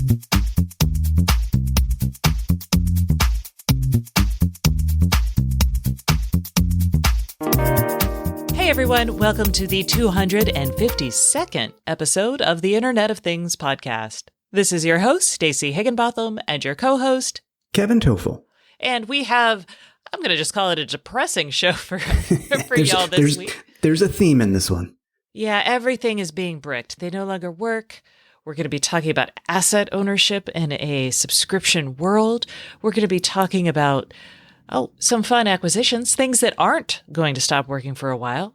Hey everyone, welcome to the 252nd episode of the Internet of Things podcast. This is your host, Stacey Higginbotham, and your co-host, Kevin Toffel. And we have, I'm going to just call it a depressing show for y'all this week. There's a theme in this one. Yeah, everything is being bricked. They no longer work. We're going to be talking about asset ownership in a subscription world. We're going to be talking about some fun acquisitions, things that aren't going to stop working for a while.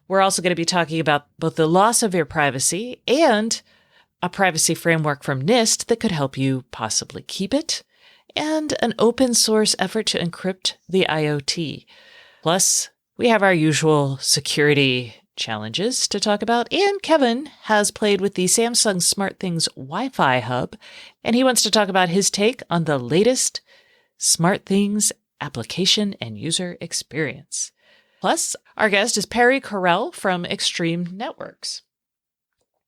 We're also going to be talking about both the loss of your privacy and a privacy framework from NIST that could help you possibly keep it, and an open source effort to encrypt the IoT. Plus, we have our usual security challenges to talk about, and Kevin has played with the Samsung SmartThings Wi-Fi hub, and he wants to talk about his take on the latest SmartThings application and user experience. Plus, our guest is Perry Correll from Extreme Networks.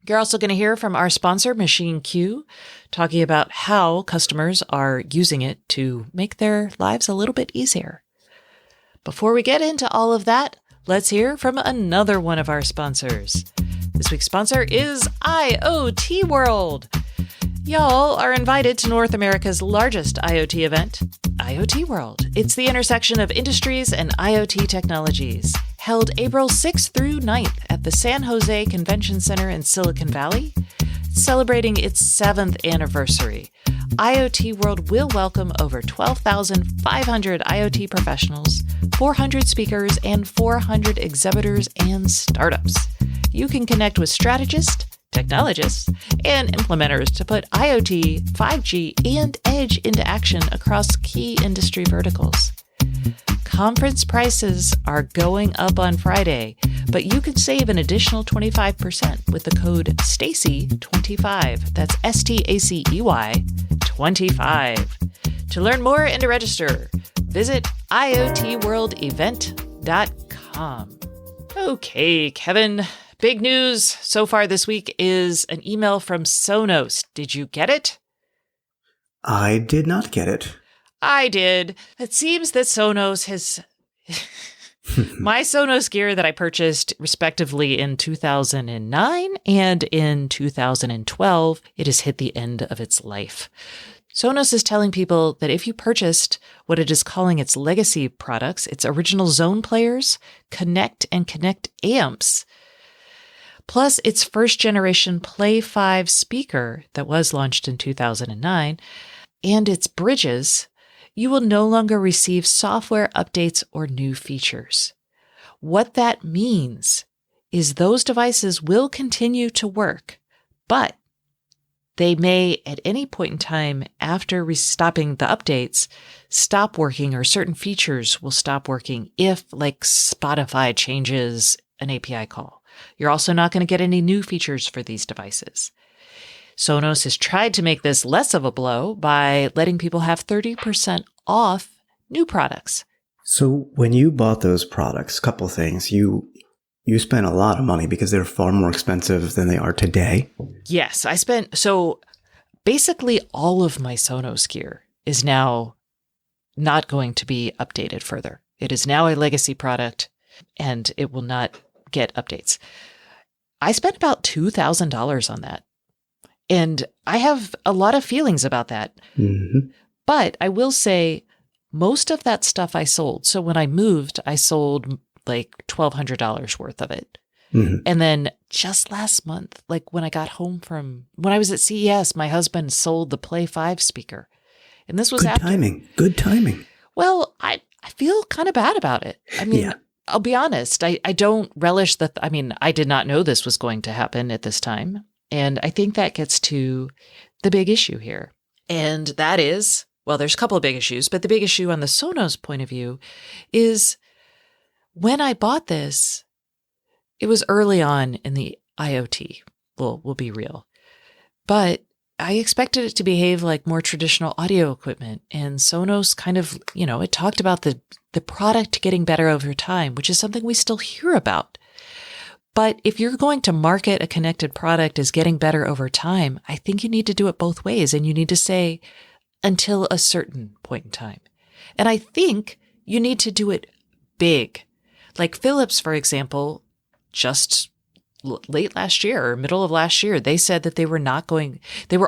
You're also going to hear from our sponsor, Machine Q, talking about how customers are using it to make their lives a little bit easier. Before we get into all of that, let's hear from another one of our sponsors. This week's sponsor is IoT World. Y'all are invited to North America's largest IoT event, IoT World. It's the intersection of industries and IoT technologies. Held April 6th through 9th at the San Jose Convention Center in Silicon Valley, celebrating its 7th anniversary. IoT World will welcome over 12,500 IoT professionals, 400 speakers, and 400 exhibitors and startups. You can connect with strategists, technologists, and implementers to put IoT, 5G, and Edge into action across key industry verticals. Conference prices are going up on Friday, but you can save an additional 25% with the code STACEY25. That's STACEY 25. To learn more and to register, visit iotworldevent.com. Okay, Kevin. Big news so far this week is an email from Sonos. Did you get it? I did not get it. I did. It seems that Sonos has... My Sonos gear that I purchased respectively in 2009 and in 2012, it has hit the end of its life. Sonos is telling people that if you purchased what it is calling its legacy products, its original Zone players, Connect and Connect amps, plus its first generation Play 5 speaker that was launched in 2009, and its bridges, you will no longer receive software updates or new features. What that means is those devices will continue to work, but they may at any point in time after stopping the updates stop working, or certain features will stop working if, like, Spotify changes an API call. You're also not going to get any new features for these devices. Sonos has tried to make this less of a blow by letting people have 30% off new products. So when you bought those products, couple things, you spent a lot of money because they're far more expensive than they are today. Yes, so basically all of my Sonos gear is now not going to be updated further. It is now a legacy product and it will not get updates. I spent about $2,000 on that. And I have a lot of feelings about that. Mm-hmm. But I will say most of that stuff I sold. So when I moved, I sold like $1,200 worth of it. Mm-hmm. And then just last month, like when I was at CES, my husband sold the Play 5 speaker. And this was Good timing. Well, I feel kind of bad about it. I mean, yeah. I'll be honest. I don't relish I did not know this was going to happen at this time. And I think that gets to the big issue here. And that is, well, there's a couple of big issues, but the big issue on the Sonos point of view is when I bought this, it was early on in the IoT. We'll be real. But I expected it to behave like more traditional audio equipment. And Sonos kind of, it talked about the product getting better over time, which is something we still hear about. But if you're going to market a connected product as getting better over time, I think you need to do it both ways. And you need to say until a certain point in time. And I think you need to do it big. Like Philips, for example, just late last year or middle of last year, they said that they were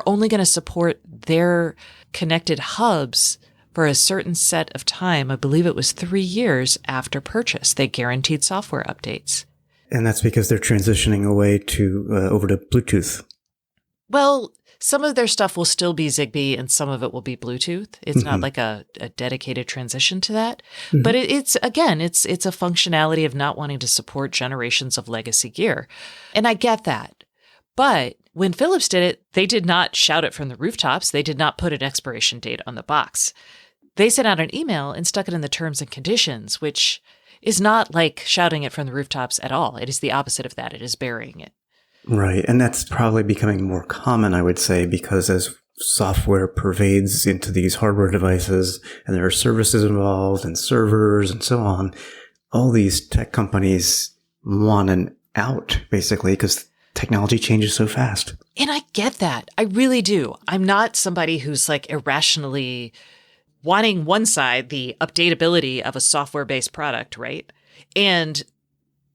only going to support their connected hubs for a certain set of time. I believe it was 3 years after purchase. They guaranteed software updates. And that's because they're transitioning away over to Bluetooth. Well, some of their stuff will still be Zigbee and some of it will be Bluetooth. It's not like a dedicated transition to that. But it's a functionality of not wanting to support generations of legacy gear. And I get that. But when Philips did it, they did not shout it from the rooftops. They did not put an expiration date on the box. They sent out an email and stuck it in the terms and conditions, which is not like shouting it from the rooftops at all. It is the opposite of that. It is burying it. Right. And that's probably becoming more common, I would say, because as software pervades into these hardware devices and there are services involved and servers and so on, all these tech companies want an out, basically, because technology changes so fast. And I get that. I really do. I'm not somebody who's like irrationally wanting one side, the updatability of a software-based product, right? And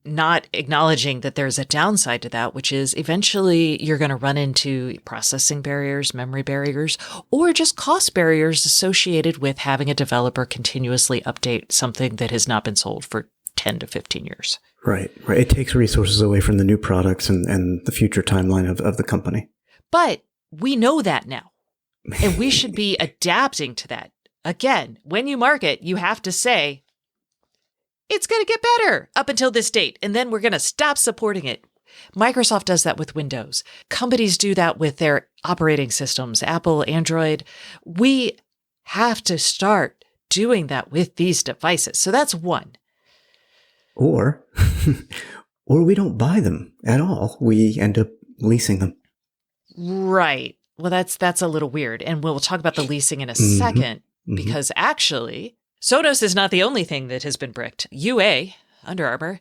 not acknowledging that there's a downside to that, which is eventually you're going to run into processing barriers, memory barriers, or just cost barriers associated with having a developer continuously update something that has not been sold for 10 to 15 years. Right. It takes resources away from the new products and the future timeline of the company. But we know that now, and we should be adapting to that. Again, when you market, you have to say, it's going to get better up until this date, and then we're going to stop supporting it. Microsoft does that with Windows. Companies do that with their operating systems, Apple, Android. We have to start doing that with these devices. So that's one. Or we don't buy them at all. We end up leasing them. Right. Well, that's a little weird. And we'll talk about the leasing in a second, because actually, Sonos is not the only thing that has been bricked. UA, Under Armour.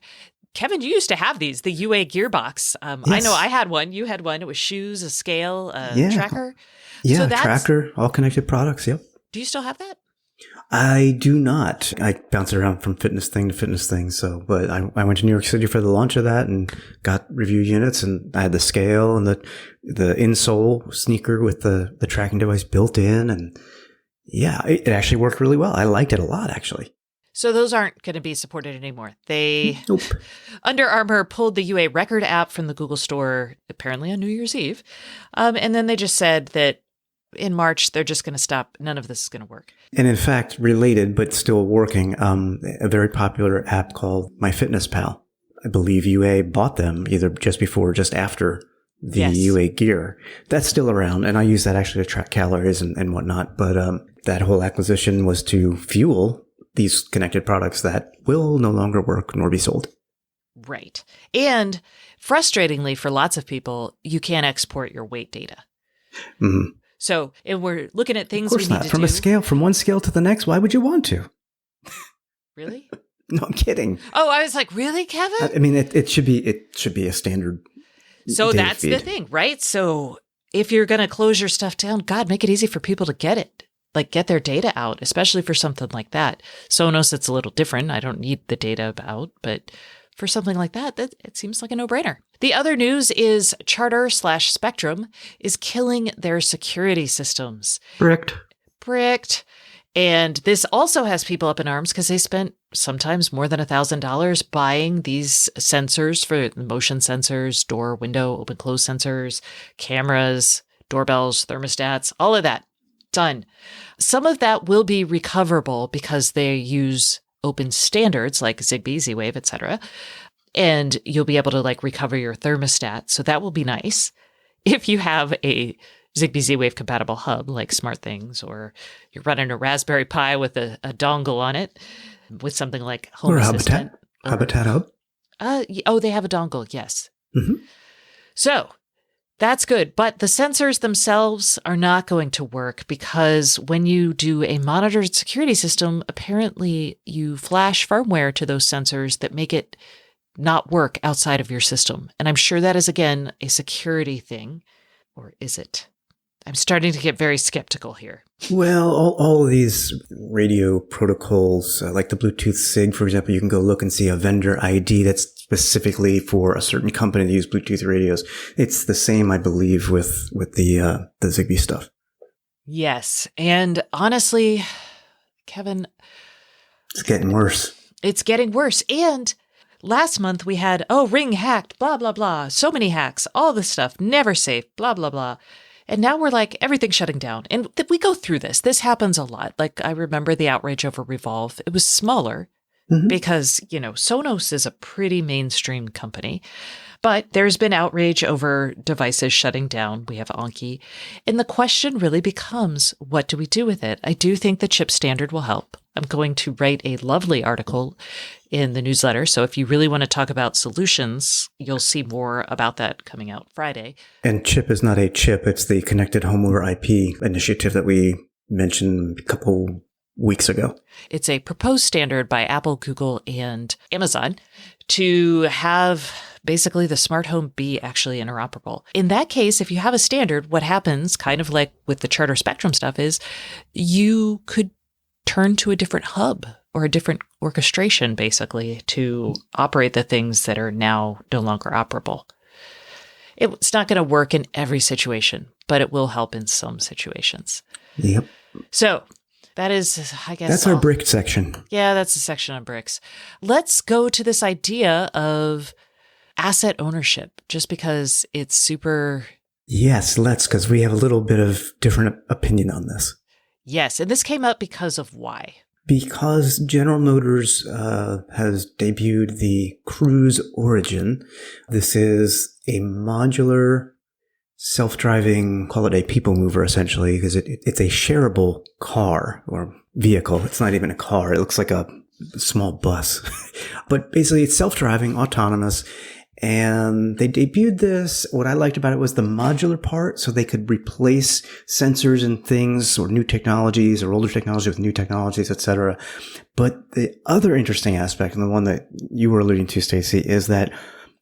Kevin, you used to have these, the UA Gearbox. Yes. I know I had one. You had one. It was shoes, a scale, a tracker. Yeah, so tracker, all connected products. Yep. Do you still have that? I do not. I bounce around from fitness thing to fitness thing. But I went to New York City for the launch of that and got review units, and I had the scale and the insole sneaker with the tracking device built in, and yeah, it actually worked really well. I liked it a lot, actually. So those aren't going to be supported anymore. Nope. Under Armour pulled the UA Record app from the Google Store, apparently on New Year's Eve. And then they just said that in March, they're just going to stop. None of this is going to work. And in fact, related, but still working, a very popular app called MyFitnessPal. I believe UA bought them either just before or just after the UA Gear. That's still around, and I use that actually to track calories and whatnot. But that whole acquisition was to fuel these connected products that will no longer work nor be sold. Right. And frustratingly for lots of people, you can't export your weight data. Mm-hmm. So, and we're looking at things of course we need not. to From do. a scale, from one scale to the next, why would you want to? Really? No, I'm kidding. Oh, I was like, really, Kevin? I mean, it should be a standard. So that's feed. The thing, right? So if you're going to close your stuff down, God, make it easy for people to get it, like get their data out, especially for something like that. Sonos, it's a little different. I don't need the data out, but for something like that, it seems like a no-brainer. The other news is Charter/Spectrum is killing their security systems. Bricked. And this also has people up in arms because they spent sometimes more than $1,000 buying these sensors for motion sensors, door, window, open, close sensors, cameras, doorbells, thermostats, all of that. Done. Some of that will be recoverable because they use open standards like Zigbee, Z-Wave, etc. And you'll be able to like recover your thermostat. So that will be nice. If you have a Zigbee Z-Wave compatible hub like SmartThings, or you're running a Raspberry Pi with a dongle on it with something like Home Assistant. Habitat Hub? They have a dongle, yes. Mm-hmm. So that's good. But the sensors themselves are not going to work because when you do a monitored security system, apparently you flash firmware to those sensors that make it not work outside of your system. And I'm sure that is, again, a security thing. Or is it? I'm starting to get very skeptical here. Well, all of these radio protocols, like the Bluetooth SIG, for example, you can go look and see a vendor ID that's specifically for a certain company to use Bluetooth radios. It's the same, I believe, with the Zigbee stuff. Yes. And honestly, Kevin, it's getting worse. It's getting worse. And last month we had, Ring hacked, blah, blah, blah. So many hacks, all this stuff, never safe, blah, blah, blah. And now we're like, everything's shutting down. And we go through this. This happens a lot. Like, I remember the outrage over Revolve. It was smaller because, Sonos is a pretty mainstream company. But there's been outrage over devices shutting down. We have Anki. And the question really becomes, what do we do with it? I do think the chip standard will help. I'm going to write a lovely article in the newsletter. So if you really want to talk about solutions, you'll see more about that coming out Friday. And CHIP is not a chip. It's the Connected Home over IP initiative that we mentioned a couple weeks ago. It's a proposed standard by Apple, Google, and Amazon to have basically the smart home be actually interoperable. In that case, if you have a standard, what happens, kind of like with the Charter Spectrum stuff, is you could turn to a different hub or a different orchestration, basically, to operate the things that are now no longer operable. It's not going to work in every situation, but it will help in some situations. Yep. So that is, I guess. That's our brick section. Yeah, that's the section on bricks. Let's go to this idea of asset ownership, just because it's super. Yes, let's, because we have a little bit of different opinion on this. Yes, and this came up because of why? Because General Motors has debuted the Cruise Origin. This is a modular, self-driving, call it a people mover, essentially, because it's a shareable car or vehicle. It's not even a car. It looks like a small bus. But basically, it's self-driving, autonomous. And they debuted this. What I liked about it was the modular part, so they could replace sensors and things or new technologies or older technology with new technologies, etc. But the other interesting aspect, and the one that you were alluding to, Stacey, is that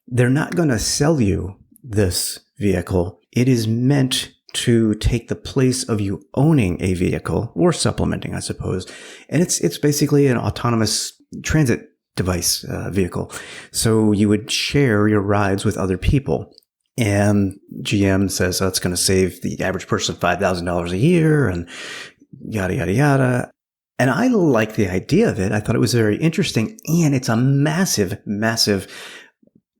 they're not going to sell you this vehicle. It is meant to take the place of you owning a vehicle or supplementing, I suppose. And it's basically an autonomous transit device vehicle. So you would share your rides with other people. And GM says, it's going to save the average person $5,000 a year and yada, yada, yada. And I like the idea of it. I thought it was very interesting. And it's a massive, massive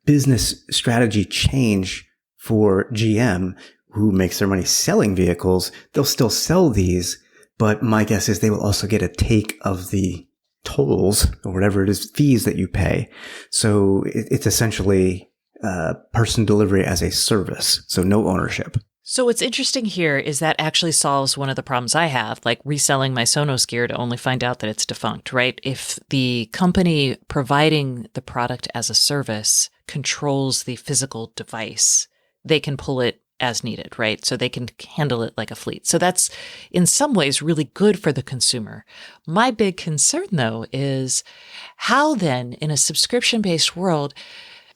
business strategy change for GM, who makes their money selling vehicles. They'll still sell these, but my guess is they will also get a take of the tolls or whatever it is, fees that you pay. So it's essentially person delivery as a service. So no ownership. So what's interesting here is that actually solves one of the problems I have, like reselling my Sonos gear to only find out that it's defunct, right? If the company providing the product as a service controls the physical device, they can pull it as needed, right? So they can handle it like a fleet. So that's in some ways really good for the consumer. My big concern though is how then in a subscription-based world,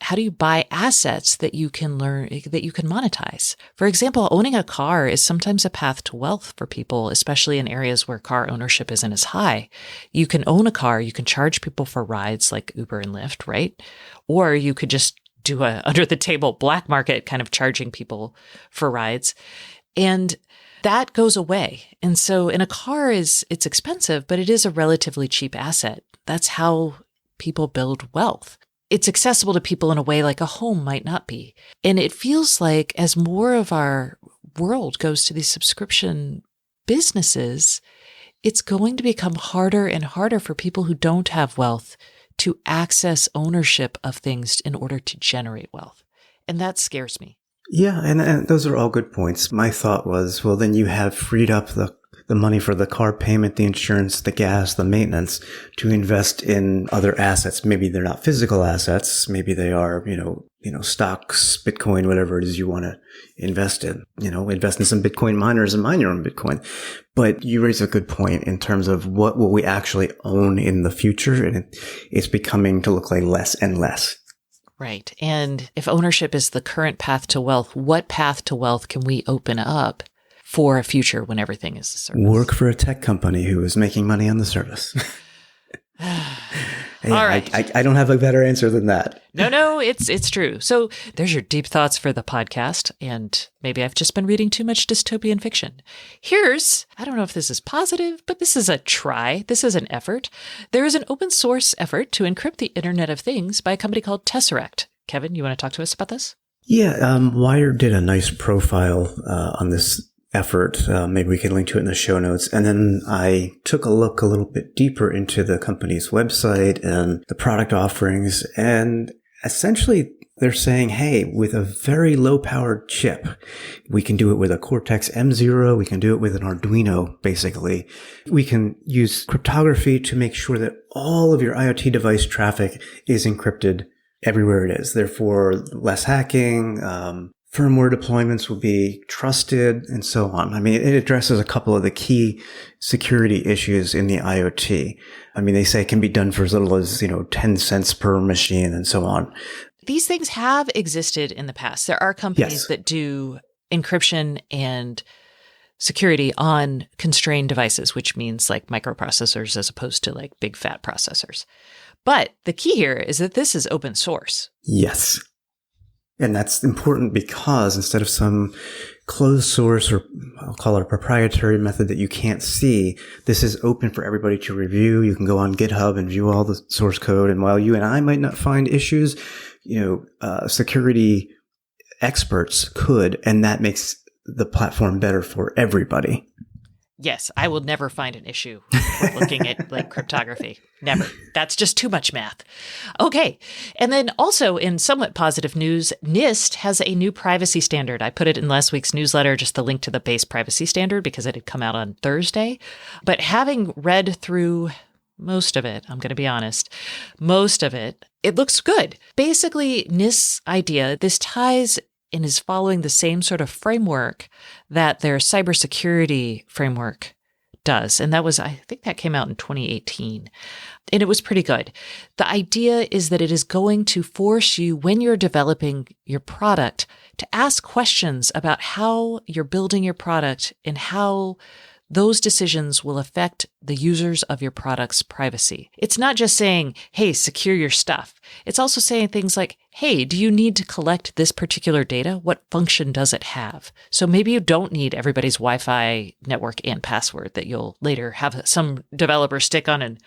how do you buy assets that you can monetize? For example, owning a car is sometimes a path to wealth for people, especially in areas where car ownership isn't as high. You can own a car, you can charge people for rides like Uber and Lyft, right? Or you could just do a under the table black market kind of charging people for rides. And that goes away. And so in a car it's expensive, but it is a relatively cheap asset. That's how people build wealth. It's accessible to people in a way like a home might not be. And it feels like as more of our world goes to these subscription businesses, it's going to become harder and harder for people who don't have wealth to access ownership of things in order to generate wealth. And that scares me. Yeah, and those are all good points. My thought was, well, then you have freed up the money for the car payment, the insurance, the gas, the maintenance to invest in other assets. Maybe they're not physical assets. Maybe they are, stocks, Bitcoin, whatever it is you want to invest in. Invest in some Bitcoin miners and mine your own Bitcoin. But you raise a good point in terms of what will we actually own in the future. And it's becoming to look like less and less. Right. And if ownership is the current path to wealth, what path to wealth can we open up for a future when everything is a service? Work for a tech company who is making money on the service. All right. I don't have a better answer than that. No, it's true. So there's your deep thoughts for the podcast. And maybe I've just been reading too much dystopian fiction. I don't know if this is positive, but this is a try. This is an effort. There is an open source effort to encrypt the Internet of Things by a company called Tesseract. Kevin, you want to talk to us about this? Yeah, Wired did a nice profile on this effort. Maybe we can link to it in the show notes. And then I took a look a little bit deeper into the company's website and the product offerings. And essentially, they're saying, hey, with a very low powered chip, we can do it with a Cortex M0. We can do it with an Arduino, basically. We can use cryptography to make sure that all of your IoT device traffic is encrypted everywhere it is. Therefore, less hacking, firmware deployments will be trusted, and so on. I mean, it addresses a couple of the key security issues in the IoT. I mean, they say it can be done for as little as, 10 cents per machine and so on. These things have existed in the past. There are companies that do encryption and security on constrained devices, which means like microprocessors as opposed to like big fat processors. But the key here is that this is open source. Yes. And that's important because instead of some closed source, or I'll call it a proprietary method that you can't see, this is open for everybody to review. You can go on GitHub and view all the source code. And while you and I might not find issues, security experts could, and that makes the platform better for everybody. Yes, I will never find an issue with looking at like cryptography. Never. That's just too much math. Okay. And then also in somewhat positive news, NIST has a new privacy standard. I put it in last week's newsletter, just the link to the base privacy standard because it had come out on Thursday. But having read through most of it, I'm going to be honest, it looks good. Basically, NIST's idea, this ties and is following the same sort of framework that their cybersecurity framework does. And I think that came out in 2018. And it was pretty good. The idea is that it is going to force you, when you're developing your product, to ask questions about how you're building your product and how those decisions will affect the users of your product's privacy. It's not just saying, hey, secure your stuff. It's also saying things like, hey, do you need to collect this particular data? What function does it have? So maybe you don't need everybody's Wi-Fi network and password that you'll later have some developer stick on an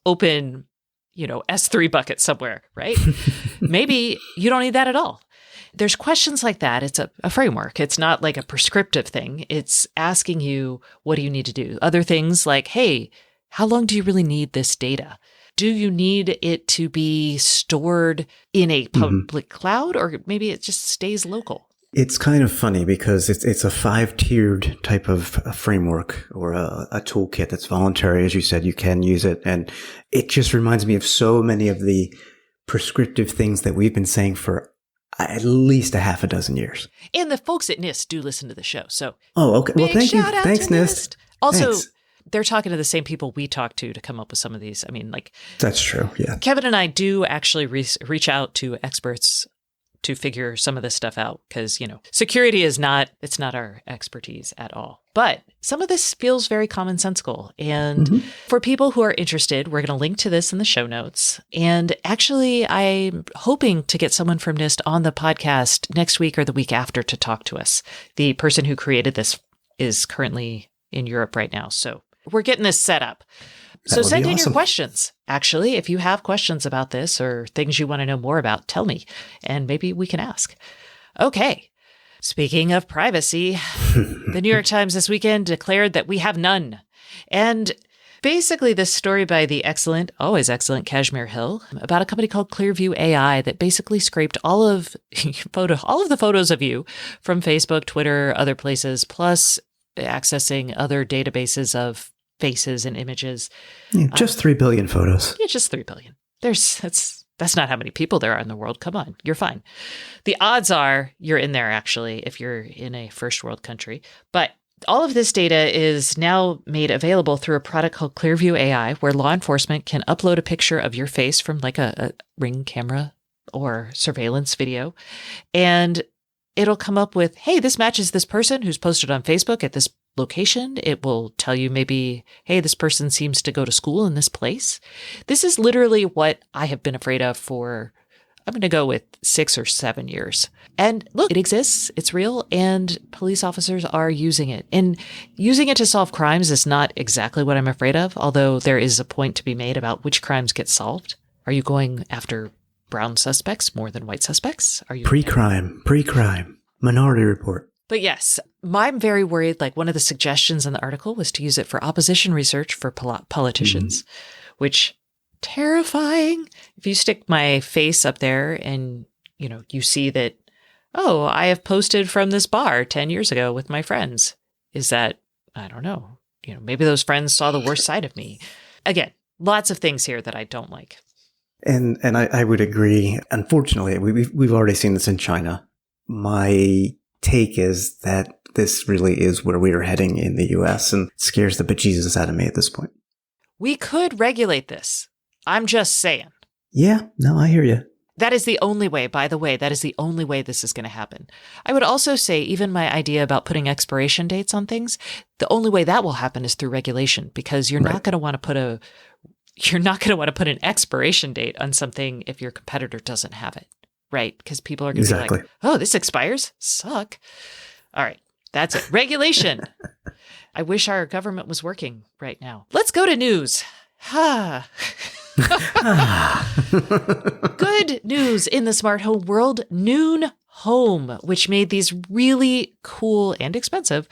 open, S3 bucket somewhere, right? Maybe you don't need that at all. There's questions like that. It's a framework. It's not like a prescriptive thing. It's asking you, what do you need to do? Other things like, hey, how long do you really need this data? Do you need it to be stored in a public cloud, or maybe it just stays local? It's kind of funny because it's a 5-tiered type of a framework or a toolkit that's voluntary. As you said, you can use it. And it just reminds me of so many of the prescriptive things that we've been saying for at least a half a dozen years. And the folks at NIST do listen to the show. So, okay. Well, thank you. Thanks, NIST. Also, Thanks. They're talking to the same people we talk to come up with some of these. I mean, that's true. Yeah. Kevin and I do actually reach out to experts to figure some of this stuff out because, security it's not our expertise at all. But some of this feels very commonsensical. And for people who are interested, we're going to link to this in the show notes. And actually, I'm hoping to get someone from NIST on the podcast next week or the week after to talk to us. The person who created this is currently in Europe right now. So we're getting this set up. So send in your questions. Actually, if you have questions about this or things you want to know more about, tell me, and maybe we can ask. Okay. Speaking of privacy, the New York Times this weekend declared that we have none. And basically this story by the always excellent Kashmir Hill about a company called Clearview AI that basically scraped all of the photos of you from Facebook, Twitter, other places, plus accessing other databases of faces and images. Yeah, just 3 billion photos. Yeah, just 3 billion. That's not how many people there are in the world. Come on, you're fine. The odds are you're in there, actually, if you're in a first world country. But all of this data is now made available through a product called Clearview AI, where law enforcement can upload a picture of your face from like a Ring camera or surveillance video. And it'll come up with, hey, this matches this person who's posted on Facebook at this location. It will tell you maybe, hey, this person seems to go to school in this place. This is literally what I have been afraid of for, I'm going to go with 6 or 7 years. And look, it exists, it's real, and police officers are using it. And using it to solve crimes is not exactly what I'm afraid of, although there is a point to be made about which crimes get solved. Are you going after brown suspects more than white suspects? Are you pre-crime, Minority Report? But yes, I'm very worried. Like one of the suggestions in the article was to use it for opposition research for politicians, which terrifying. If you stick my face up there and, you see that, oh, I have posted from this bar 10 years ago with my friends. Is that, I don't know, maybe those friends saw the worst side of me. Again, lots of things here that I don't like. And I would agree. Unfortunately, we've already seen this in China. My take is that this really is where we are heading in the U.S. and scares the bejesus out of me at this point. We could regulate this. I'm just saying. Yeah, no, I hear you. That is the only way, by the way, that is the only way this is going to happen. I would also say even my idea about putting expiration dates on things, the only way that will happen is through regulation, because you're not going to want to put an expiration date on something if your competitor doesn't have it. Right, because people are going to be like, oh, this expires? Suck. All right, that's it. Regulation. I wish our government was working right now. Let's go to news. Good news in the smart home world. Noon Home, which made these really cool and expensive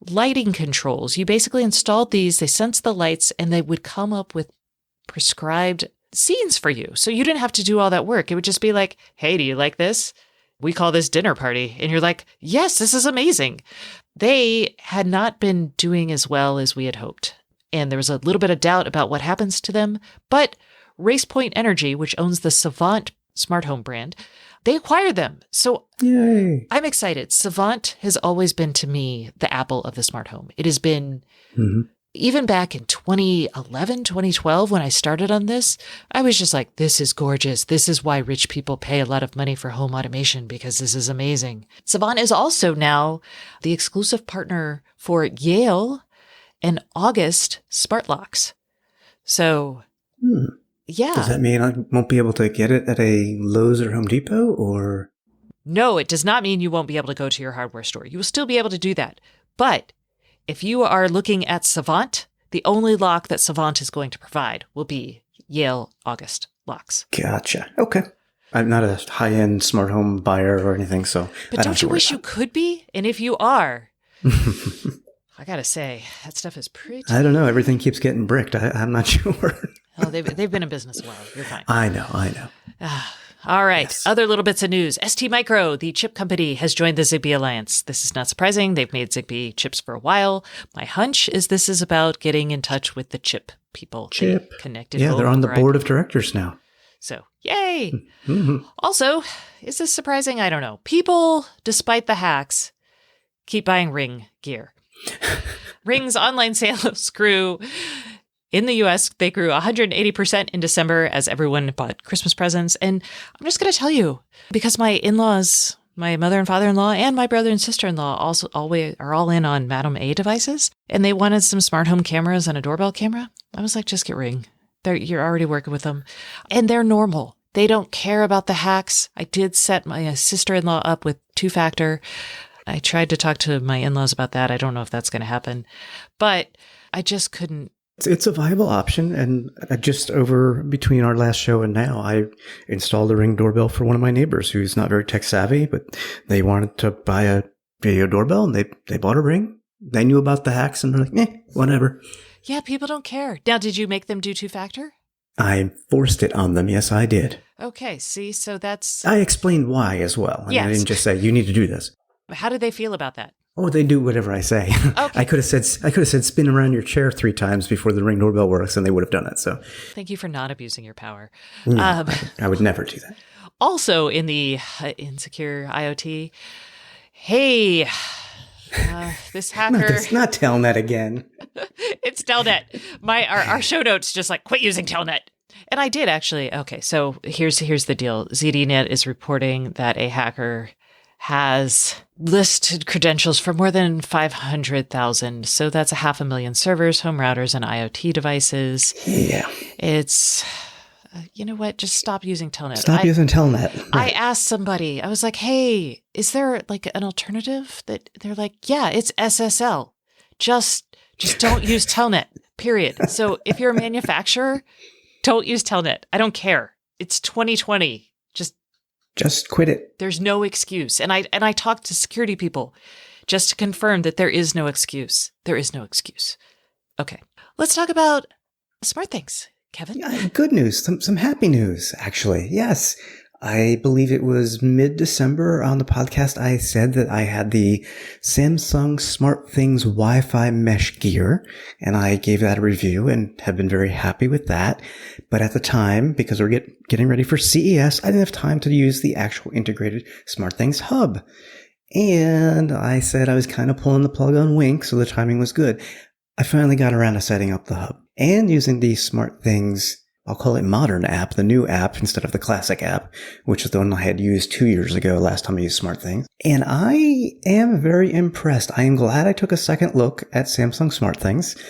lighting controls. You basically installed these, they sensed the lights, and they would come up with prescribed scenes for you. So you didn't have to do all that work. It would just be like, hey, do you like this? We call this dinner party. And you're like, yes, this is amazing. They had not been doing as well as we had hoped. And there was a little bit of doubt about what happens to them. But RacePoint Energy, which owns the Savant smart home brand, they acquired them. So yay. I'm excited. Savant has always been, to me, the Apple of the smart home. It has been... Even back in 2011, 2012, when I started on this, I was just like, this is gorgeous. This is why rich people pay a lot of money for home automation, because this is amazing. Savant is also now the exclusive partner for Yale and August smart locks. So, yeah. Does that mean I won't be able to get it at a Lowe's or Home Depot, or? No, it does not mean you won't be able to go to your hardware store. You will still be able to do that. But if you are looking at Savant, the only lock that Savant is going to provide will be Yale August locks. Gotcha. Okay. I'm not a high-end smart home buyer or anything, so but don't you wish you could be? And if you are, I gotta say, that stuff is pretty... I don't know. Everything keeps getting bricked. I'm not sure. Oh, they've been in business a while. You're fine. I know. All right. Yes. Other little bits of news. STMicro, the chip company, has joined the Zigbee Alliance. This is not surprising. They've made Zigbee chips for a while. My hunch is this is about getting in touch with the chip people. Connected. Yeah, they're on the board of directors now. So, yay. Also, is this surprising? I don't know. People, despite the hacks, keep buying Ring gear. Ring's online sales grew... In the US, they grew 180% in December as everyone bought Christmas presents. And I'm just going to tell you, because my in-laws, my mother and father-in-law, and my brother and sister-in-law also always are all in on Madam A devices, and they wanted some smart home cameras and a doorbell camera. I was like, just get Ring. You're already working with them. And they're normal. They don't care about the hacks. I did set my sister-in-law up with two-factor. I tried to talk to my in-laws about that. I don't know if that's going to happen. But I just couldn't. It's a viable option, and just over between our last show and now, I installed a Ring doorbell for one of my neighbors who's not very tech savvy, but they wanted to buy a video doorbell, and they bought a Ring. They knew about the hacks, and they're like, whatever. Yeah, people don't care. Now, did you make them do two-factor? I forced it on them. Yes, I did. Okay, see, so that's... I explained why as well. I didn't just say, you need to do this. How did they feel about that? Oh, they do whatever I say. Okay. I could have said spin around your chair 3 times before the Ring doorbell works, and they would have done it. So, thank you for not abusing your power. No, I would never do that. Also, in the insecure IoT, hey, this hacker. Not Telnet again. It's Telnet. Our show notes just like quit using Telnet. And I did actually. Okay, so here's the deal. ZDNet is reporting that a hacker has listed credentials for more than 500,000. So that's 500,000 servers, home routers, and IoT devices. Yeah. It's, you know what? Just stop using Telnet. Stop using Telnet. Right. I asked somebody, I was like, hey, is there like an alternative? That they're like, yeah, it's SSL. Just don't use Telnet, period. So if you're a manufacturer, don't use Telnet. I don't care. It's 2020. Just quit it. There's no excuse. And I talked to security people just to confirm that there is no excuse. There is no excuse. Okay. Let's talk about smart things, Kevin. Yeah, good news. Some happy news, actually. Yes. I believe it was mid-December on the podcast I said that I had the Samsung SmartThings Wi-Fi mesh gear, and I gave that a review and have been very happy with that. But at the time, because we're getting ready for CES, I didn't have time to use the actual integrated SmartThings hub. And I said I was kind of pulling the plug on Wink, so the timing was good. I finally got around to setting up the hub and using the SmartThings, I'll call it modern app, the new app instead of the classic app, which is the one I had used 2 years ago, last time I used SmartThings. And I am very impressed. I am glad I took a second look at Samsung SmartThings.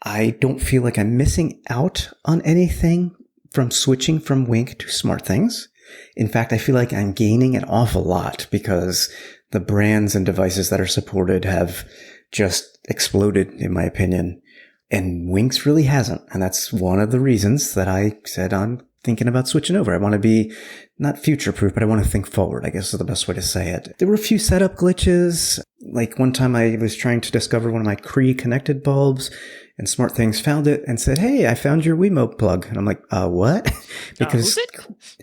I don't feel like I'm missing out on anything from switching from Wink to SmartThings. In fact, I feel like I'm gaining an awful lot because the brands and devices that are supported have just exploded, in my opinion. And Wink's really hasn't. And that's one of the reasons that I said I'm thinking about switching over. I want to be not future-proof, but I want to think forward, I guess is the best way to say it. There were a few setup glitches. Like one time I was trying to discover one of my Cree connected bulbs, and SmartThings found it and said, hey, I found your Wiimote plug. And I'm like, what? Because,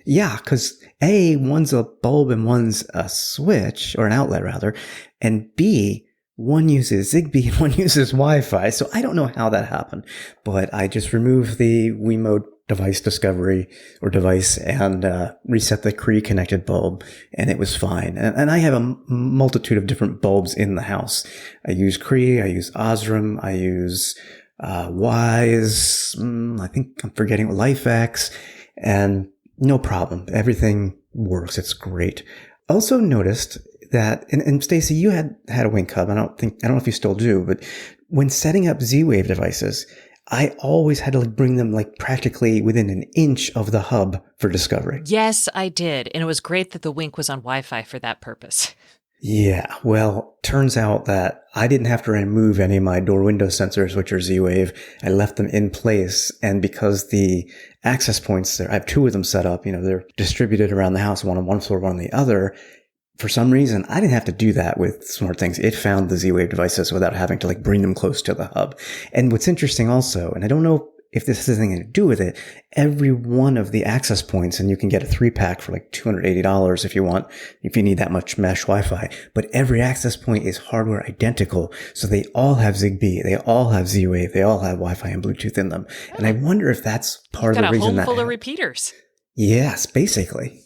yeah, because A, one's a bulb and one's a switch, or an outlet rather, and B, one uses Zigbee and one uses Wi-Fi. So I don't know how that happened, but I just removed the Wiimote device discovery or device and reset the Cree connected bulb, and it was fine. And I have a multitude of different bulbs in the house. I use Cree, I use Osram, I use Wise, I think I'm forgetting LifeX, and no problem. Everything works. It's great. Also noticed that, and Stacey, you had a Wink hub. I don't know if you still do, but when setting up Z-Wave devices, I always had to bring them practically within an inch of the hub for discovery. Yes, I did. And it was great that the Wink was on Wi-Fi for that purpose. Yeah. Well, turns out that I didn't have to remove any of my door window sensors, which are Z-Wave. I left them in place. And because the access points there, I have two of them set up, they're distributed around the house, one on one floor, one on the other. For some reason, I didn't have to do that with SmartThings. It found the Z-Wave devices without having to bring them close to the hub. And what's interesting also, and I don't know if this has anything to do with it, every one of the access points, and you can get a 3-pack for $280 if you need that much mesh Wi-Fi, but every access point is hardware identical. So they all have Zigbee, they all have Z-Wave, they all have Wi-Fi and Bluetooth in them. Oh. And I wonder if that's part of the reason that— got a home full of repeaters. Yes, basically.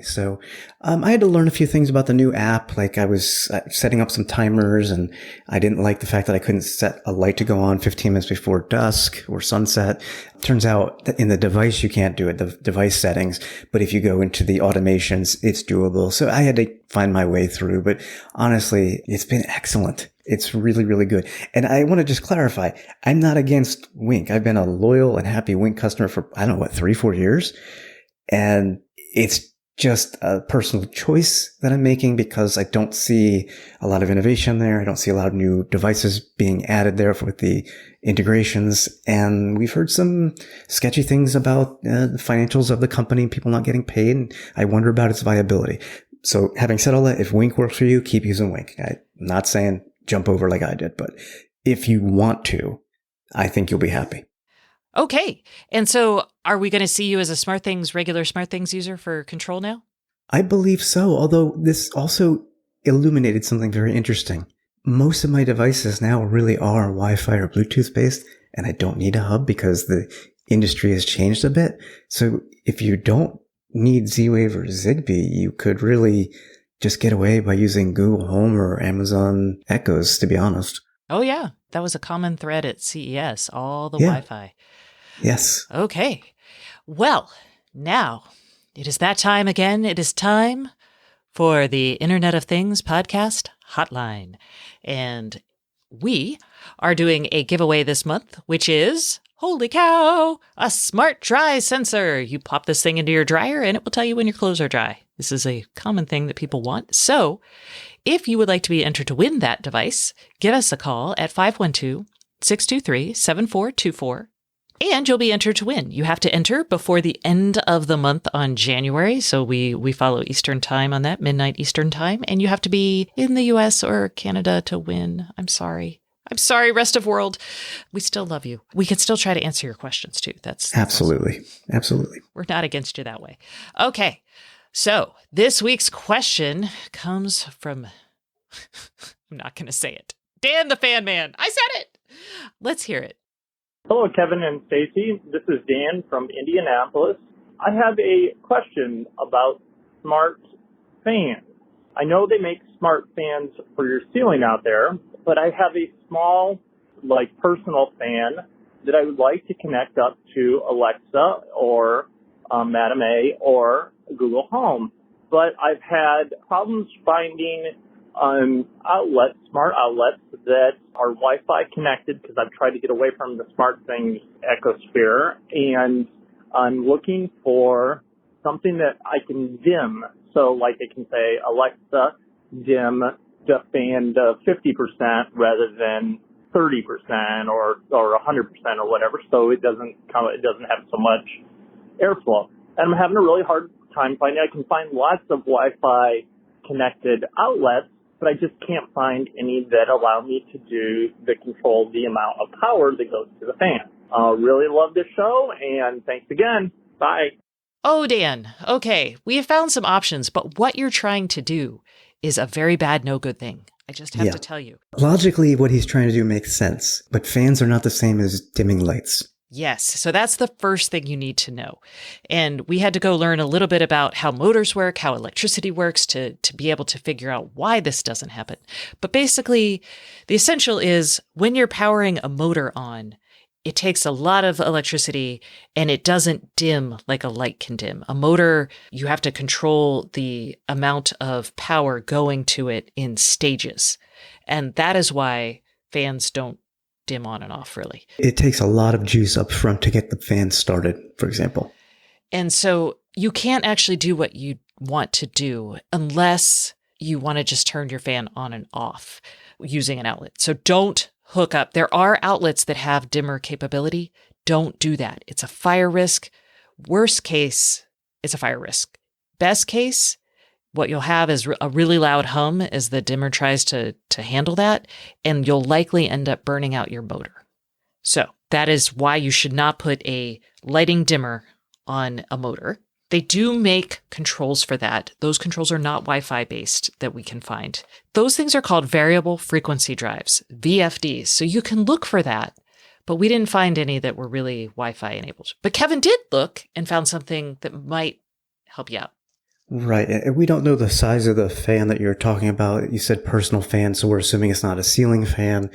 So, I had to learn a few things about the new app. I was setting up some timers, and I didn't like the fact that I couldn't set a light to go on 15 minutes before dusk or sunset. Turns out that in the device, you can't do it, the device settings. But if you go into the automations, it's doable. So I had to find my way through. But honestly, it's been excellent. It's really, really good. And I want to just clarify, I'm not against Wink. I've been a loyal and happy Wink customer for, 3-4 years. And it's just a personal choice that I'm making because I don't see a lot of innovation there. I don't see a lot of new devices being added there with the integrations. And we've heard some sketchy things about the financials of the company, people not getting paid. And I wonder about its viability. So having said all that, if Wink works for you, keep using Wink. I'm not saying jump over like I did, but if you want to, I think you'll be happy. Okay. And so are we going to see you as a regular SmartThings user for Control now? I believe so, although this also illuminated something very interesting. Most of my devices now really are Wi-Fi or Bluetooth based, and I don't need a hub because the industry has changed a bit. So if you don't need Z-Wave or Zigbee, you could really just get away by using Google Home or Amazon Echoes, to be honest. Oh, yeah. That was a common thread at CES, all the Wi-Fi. Yes. Okay. Well, now it is that time again. It is time for the Internet of Things podcast hotline. And we are doing a giveaway this month, which is, holy cow, a smart dry sensor. You pop this thing into your dryer and it will tell you when your clothes are dry. This is a common thing that people want. So if you would like to be entered to win that device, give us a call at 512-623-7424. And you'll be entered to win. You have to enter before the end of the month on January. So we follow Eastern time on that, midnight Eastern time. And you have to be in the US or Canada to win. I'm sorry, rest of world. We still love you. We can still try to answer your questions too. That's Absolutely. awesome. Absolutely. We're not against you that way. Okay. So this week's question comes from, I'm not going to say it. Dan the Fan Man. I said it. Let's hear it. Hello, Kevin and Stacy. This is Dan from Indianapolis. I have a question about smart fans. I know they make smart fans for your ceiling out there, but I have a small, personal fan that I would like to connect up to Alexa or Madam A or Google Home. But I've had problems finding smart outlets that are Wi-Fi connected because I've tried to get away from the SmartThings ecosphere, and I'm looking for something that I can dim. So I can say, Alexa, dim the fan to 50% rather than 30% or 100% or whatever, so it doesn't have so much airflow. And I'm having a really hard time finding. I can find lots of Wi-Fi connected outlets, but I just can't find any that allow me to control the amount of power that goes to the fan. Really love this show, and thanks again. Bye. Oh, Dan. Okay, we have found some options, but what you're trying to do is a very bad, no good thing. I just have to tell you. Logically, what he's trying to do makes sense, but fans are not the same as dimming lights. Yes. So that's the first thing you need to know. And we had to go learn a little bit about how motors work, how electricity works to be able to figure out why this doesn't happen. But basically, the essential is when you're powering a motor on, it takes a lot of electricity and it doesn't dim like a light can dim. A motor, you have to control the amount of power going to it in stages. And that is why fans don't dim on and off, really. It takes a lot of juice up front to get the fan started, for example. And so you can't actually do what you want to do unless you want to just turn your fan on and off using an outlet. So don't hook up. There are outlets that have dimmer capability. Don't do that. It's a fire risk. Worst case, it's a fire risk. Best case, what you'll have is a really loud hum as the dimmer tries to handle that, and you'll likely end up burning out your motor. So that is why you should not put a lighting dimmer on a motor. They do make controls for that. Those controls are not Wi-Fi based that we can find. Those things are called variable frequency drives, VFDs. So you can look for that, but we didn't find any that were really Wi-Fi enabled. But Kevin did look and found something that might help you out. Right. And we don't know the size of the fan that you're talking about. You said personal fan, so we're assuming it's not a ceiling fan.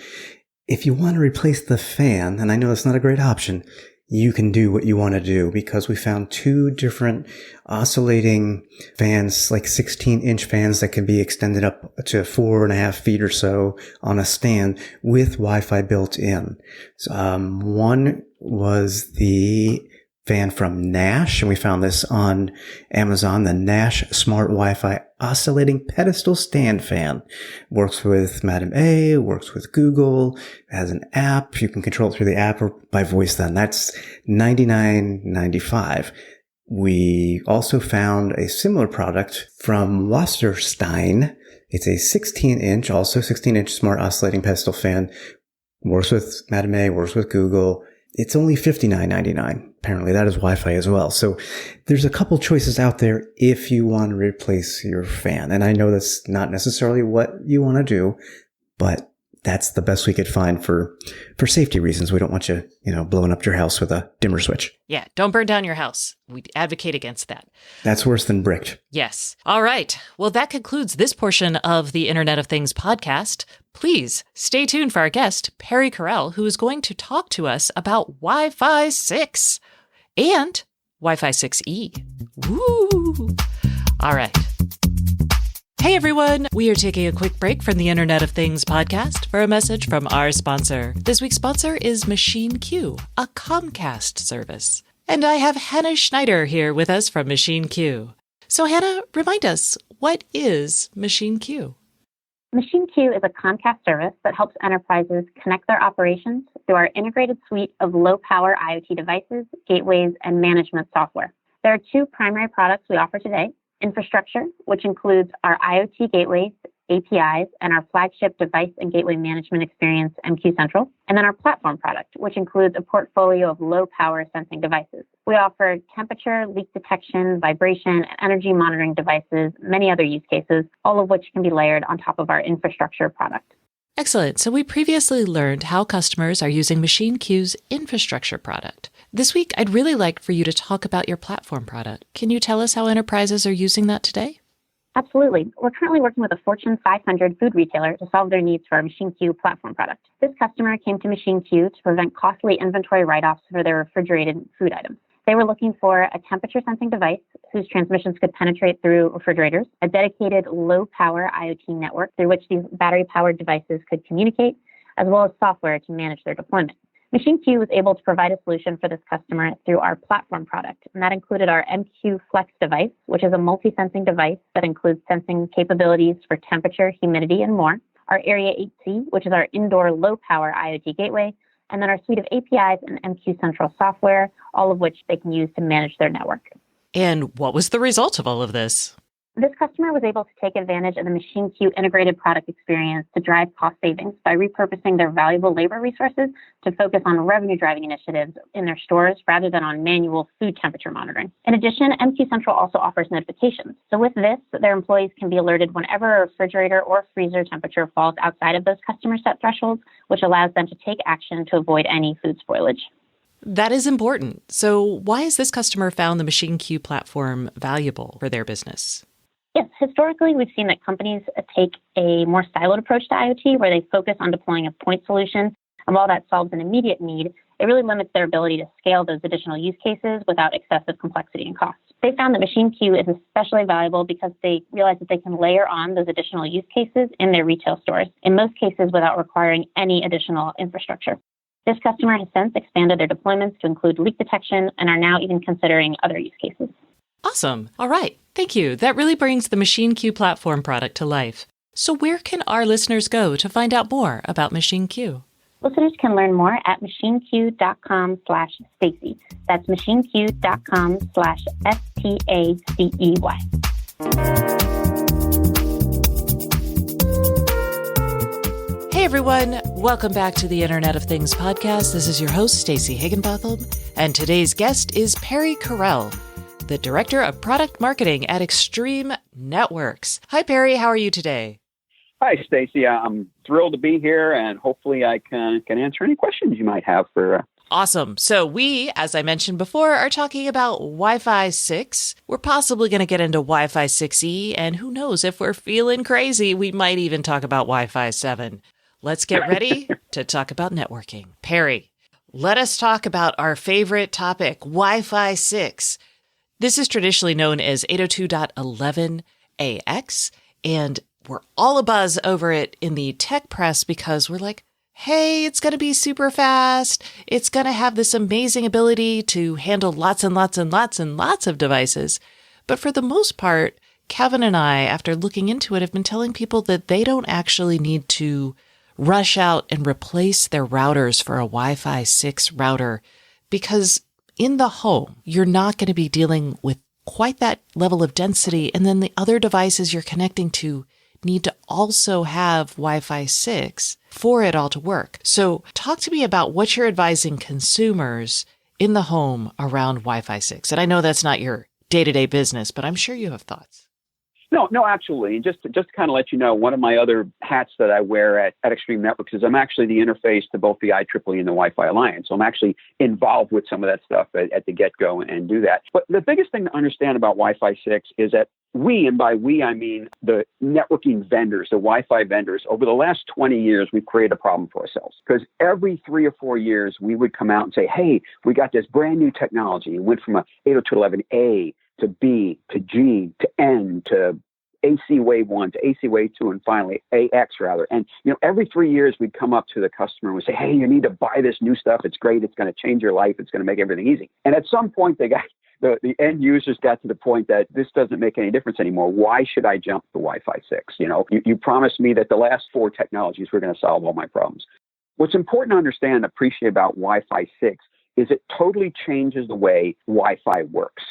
If you want to replace the fan, and I know that's not a great option, you can do what you want to do because we found two different oscillating fans, like 16-inch fans that can be extended up to 4.5 feet or so on a stand with Wi-Fi built in. So, one was the fan from Nash, and we found this on Amazon, the Nash Smart Wi-Fi Oscillating Pedestal Stand Fan. Works with Madam A, works with Google, has an app. You can control it through the app or by voice then. That's $99.95. We also found a similar product from Wasserstein. It's a 16-inch Smart Oscillating Pedestal Fan. Works with Madam A, works with Google. It's only $59.99. Apparently that is Wi-Fi as well. So there's a couple choices out there if you want to replace your fan. And I know that's not necessarily what you want to do, but that's the best we could find for safety reasons. We don't want you, blowing up your house with a dimmer switch. Yeah, don't burn down your house. We advocate against that. That's worse than bricked. Yes. All right. Well, that concludes this portion of the Internet of Things podcast. Please stay tuned for our guest, Perry Carrell, who is going to talk to us about Wi-Fi 6 and Wi-Fi 6E. Woo! All right. Hey everyone, we are taking a quick break from the Internet of Things podcast for a message from our sponsor. This week's sponsor is Machine Q, a Comcast service. And I have Hannah Schneider here with us from Machine Q. So Hannah, remind us, what is Machine Q? Machine Q is a Comcast service that helps enterprises connect their operations through our integrated suite of low-power IoT devices, gateways, and management software. There are two primary products we offer today: infrastructure, which includes our IoT gateways, APIs, and our flagship device and gateway management experience, MQ Central, and then our platform product, which includes a portfolio of low-power sensing devices. We offer temperature, leak detection, vibration, and energy monitoring devices, many other use cases, all of which can be layered on top of our infrastructure product. Excellent. So we previously learned how customers are using Machine Q's infrastructure product. This week, I'd really like for you to talk about your platform product. Can you tell us how enterprises are using that today? Absolutely. We're currently working with a Fortune 500 food retailer to solve their needs for our Machine Q platform product. This customer came to Machine Q to prevent costly inventory write-offs for their refrigerated food items. They were looking for a temperature sensing device whose transmissions could penetrate through refrigerators, a dedicated low-power IoT network through which these battery-powered devices could communicate, as well as software to manage their deployment. Machine Q was able to provide a solution for this customer through our platform product, and that included our MQ Flex device, which is a multi-sensing device that includes sensing capabilities for temperature, humidity, and more, our Area 8C, which is our indoor low-power IoT gateway, and then our suite of APIs and MQ Central software, all of which they can use to manage their network. And what was the result of all of this? This customer was able to take advantage of the Machine Q integrated product experience to drive cost savings by repurposing their valuable labor resources to focus on revenue-driving initiatives in their stores rather than on manual food temperature monitoring. In addition, MQ Central also offers notifications. So with this, their employees can be alerted whenever a refrigerator or freezer temperature falls outside of those customer set thresholds, which allows them to take action to avoid any food spoilage. That is important. So why has this customer found the Machine Q platform valuable for their business? Yes, historically, we've seen that companies take a more siloed approach to IoT where they focus on deploying a point solution. And while that solves an immediate need, it really limits their ability to scale those additional use cases without excessive complexity and cost. They found that Machine Q is especially valuable because they realize that they can layer on those additional use cases in their retail stores, in most cases without requiring any additional infrastructure. This customer has since expanded their deployments to include leak detection and are now even considering other use cases. Awesome. All right. Thank you. That really brings the Machine Q platform product to life. So where can our listeners go to find out more about Machine Q? Listeners can learn more at machineq.com/Stacey. That's machineq.com/STACEY. Hey everyone, welcome back to the Internet of Things podcast. This is your host, Stacey Higginbotham, and today's guest is Perry Carrell, the Director of Product Marketing at Extreme Networks. Hi, Perry. How are you today? Hi, Stacey. I'm thrilled to be here, and hopefully I can answer any questions you might have for. Awesome. So we, as I mentioned before, are talking about Wi-Fi 6. We're possibly going to get into Wi-Fi 6E, and who knows, if we're feeling crazy, we might even talk about Wi-Fi 7. Let's get ready to talk about networking. Perry, let us talk about our favorite topic, Wi-Fi 6. This is traditionally known as 802.11ax, and we're all abuzz over it in the tech press because we're like, hey, it's going to be super fast. It's going to have this amazing ability to handle lots and lots and lots and lots of devices. But for the most part, Kevin and I, after looking into it, have been telling people that they don't actually need to rush out and replace their routers for a Wi-Fi 6 router because in the home, you're not going to be dealing with quite that level of density. And then the other devices you're connecting to need to also have Wi-Fi 6 for it all to work. So talk to me about what you're advising consumers in the home around Wi-Fi 6. And I know that's not your day-to-day business, but I'm sure you have thoughts. No, absolutely. And just to kind of let you know, one of my other hats that I wear at Extreme Networks is I'm actually the interface to both the IEEE and the Wi-Fi Alliance. So I'm actually involved with some of that stuff at the get-go and do that. But the biggest thing to understand about Wi-Fi 6 is that we, and by we, I mean the networking vendors, the Wi-Fi vendors, over the last 20 years, we've created a problem for ourselves. Because every 3 or 4 years, we would come out and say, hey, we got this brand new technology. It went from a 802.11a to B to G to N to AC Wave 1 to AC Wave 2 and finally AX rather. And, every 3 years we'd come up to the customer and we'd say, hey, you need to buy this new stuff. It's great. It's going to change your life. It's going to make everything easy. And at some point the end users got to the point that this doesn't make any difference anymore. Why should I jump to Wi-Fi 6? You promised me that the last 4 technologies were going to solve all my problems. What's important to understand and appreciate about Wi-Fi 6 is it totally changes the way Wi-Fi works.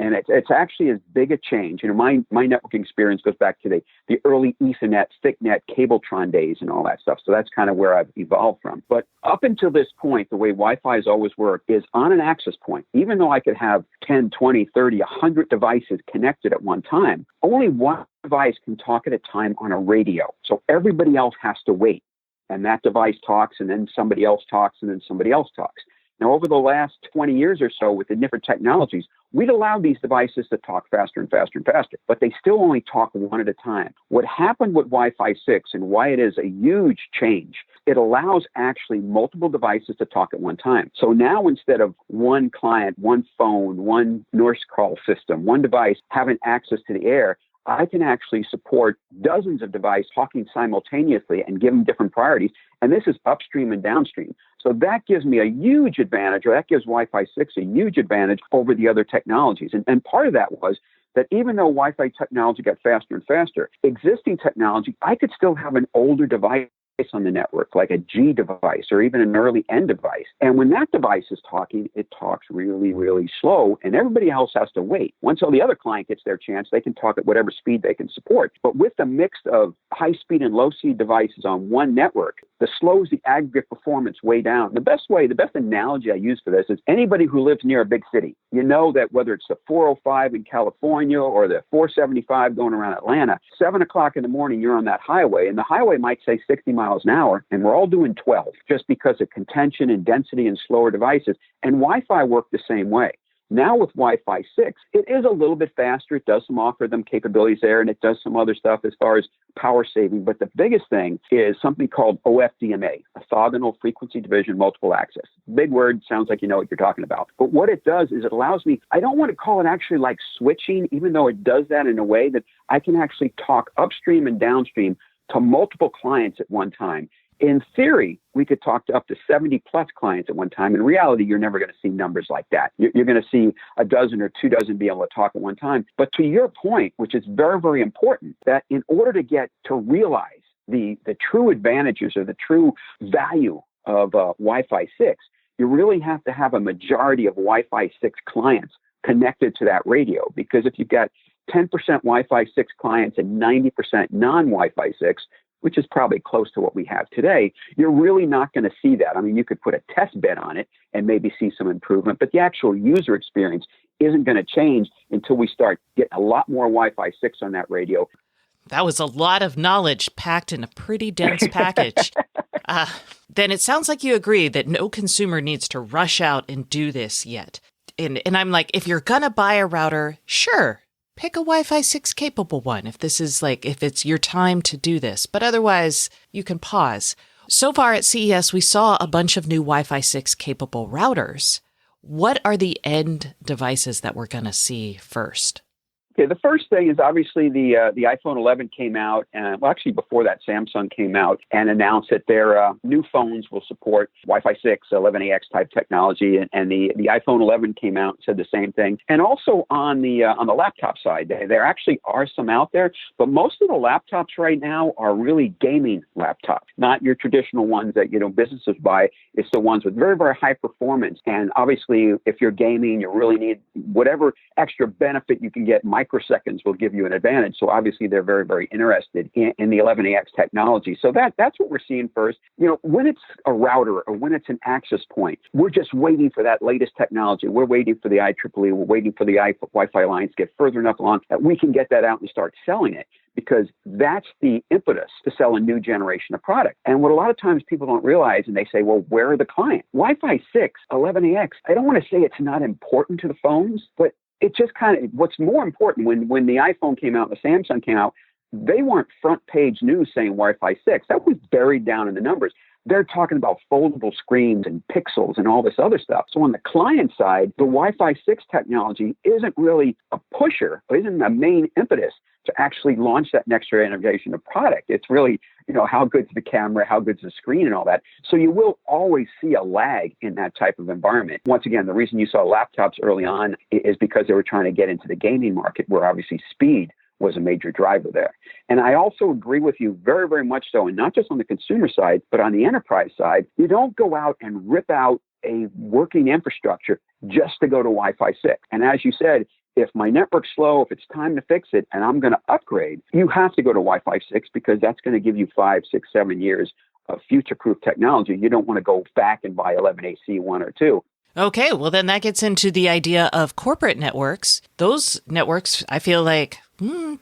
And it's actually as big a change. My networking experience goes back to the early Ethernet, ThickNet, Cabletron days and all that stuff. So that's kind of where I've evolved from. But up until this point, the way Wi-Fi has always worked is on an access point. Even though I could have 10, 20, 30, 100 devices connected at one time, only one device can talk at a time on a radio. So everybody else has to wait. And that device talks, and then somebody else talks, and then somebody else talks. Now, over the last 20 years or so with the different technologies, we'd allowed these devices to talk faster and faster and faster, but they still only talk one at a time. What happened with Wi-Fi 6 and why it is a huge change, it allows actually multiple devices to talk at one time. So now instead of one client, one phone, one nurse call system, one device having access to the air, I can actually support dozens of devices talking simultaneously and give them different priorities. And this is upstream and downstream. So that gives me a huge advantage, or that gives Wi-Fi 6 a huge advantage over the other technologies. And part of that was that even though Wi-Fi technology got faster and faster, existing technology, I could still have an older device on the network, like a G device or even an early N device. And when that device is talking, it talks really, really slow, and everybody else has to wait. Once all the other client gets their chance, they can talk at whatever speed they can support. But with the mix of high-speed and low-speed devices on one network, that slows the aggregate performance way down. The best analogy I use for this is anybody who lives near a big city. You know that whether it's the 405 in California or the 475 going around Atlanta, 7 o'clock in the morning, you're on that highway, and the highway might say 60 miles an hour, and we're all doing 12 just because of contention and density and slower devices. And Wi-Fi worked the same way. Now with Wi-Fi 6, it is a little bit faster. It does offer them capabilities there, and it does some other stuff as far as power saving. But the biggest thing is something called OFDMA, orthogonal frequency division multiple access. Big word, sounds like you know what you're talking about. But what it does is it allows me, I don't want to call it actually like switching, even though it does that in a way that I can actually talk upstream and downstream to multiple clients at one time. In theory, we could talk to up to 70 plus clients at one time. In reality, you're never going to see numbers like that. You're going to see a dozen or 2 dozen be able to talk at one time. But to your point, which is very, very important, that in order to get to realize the true advantages or the true value of Wi-Fi 6, you really have to have a majority of Wi-Fi 6 clients connected to that radio. Because if you've got 10% Wi-Fi 6 clients and 90% non-Wi-Fi 6, which is probably close to what we have today, you're really not going to see that. I mean, you could put a test bed on it and maybe see some improvement, but the actual user experience isn't going to change until we start getting a lot more Wi-Fi 6 on that radio. That was a lot of knowledge packed in a pretty dense package. Then it sounds like you agree that no consumer needs to rush out and do this yet. And I'm like, if you're going to buy a router, sure, pick a Wi-Fi 6 capable one if it's your time to do this. But otherwise, you can pause. So far at CES, we saw a bunch of new Wi-Fi 6 capable routers. What are the end devices that we're going to see first? Okay, the first thing is obviously the iPhone 11 came out, and well, actually before that, Samsung came out and announced that their new phones will support Wi-Fi 6, 11AX type technology, and the iPhone 11 came out and said the same thing. And also on the laptop side, there actually are some out there, but most of the laptops right now are really gaming laptops, not your traditional ones that businesses buy. It's the ones with very, very high performance. And obviously, if you're gaming, you really need whatever extra benefit you can get. Microseconds will give you an advantage. So obviously they're very, very interested in the 11AX technology. So that's what we're seeing first. When it's a router or when it's an access point, we're just waiting for that latest technology. We're waiting for the IEEE. We're waiting for the Wi-Fi Alliance to get further enough along that we can get that out and start selling it, because that's the impetus to sell a new generation of product. And what a lot of times people don't realize, and they say, well, where are the clients? Wi-Fi 6, 11AX, I don't want to say it's not important to the phones, but it just kind of, what's more important, when the iPhone came out, the Samsung came out, they weren't front page news saying Wi-Fi 6. That was buried down in the numbers. They're talking about foldable screens and pixels and all this other stuff. So on the client side, the Wi-Fi 6 technology isn't really a pusher, isn't a main impetus to actually launch that next generation of product. It's really, how good's the camera, how good's the screen and all that. So you will always see a lag in that type of environment. Once again, the reason you saw laptops early on is because they were trying to get into the gaming market, where obviously speed was a major driver there. And I also agree with you very, very much so, and not just on the consumer side, but on the enterprise side, you don't go out and rip out a working infrastructure just to go to Wi-Fi 6. And as you said, if my network's slow, if it's time to fix it and I'm going to upgrade, you have to go to Wi-Fi 6 because that's going to give you 5, 6, 7 years of future-proof technology. You don't want to go back and buy 11AC 1 or 2. Okay, well, then that gets into the idea of corporate networks. Those networks, I feel like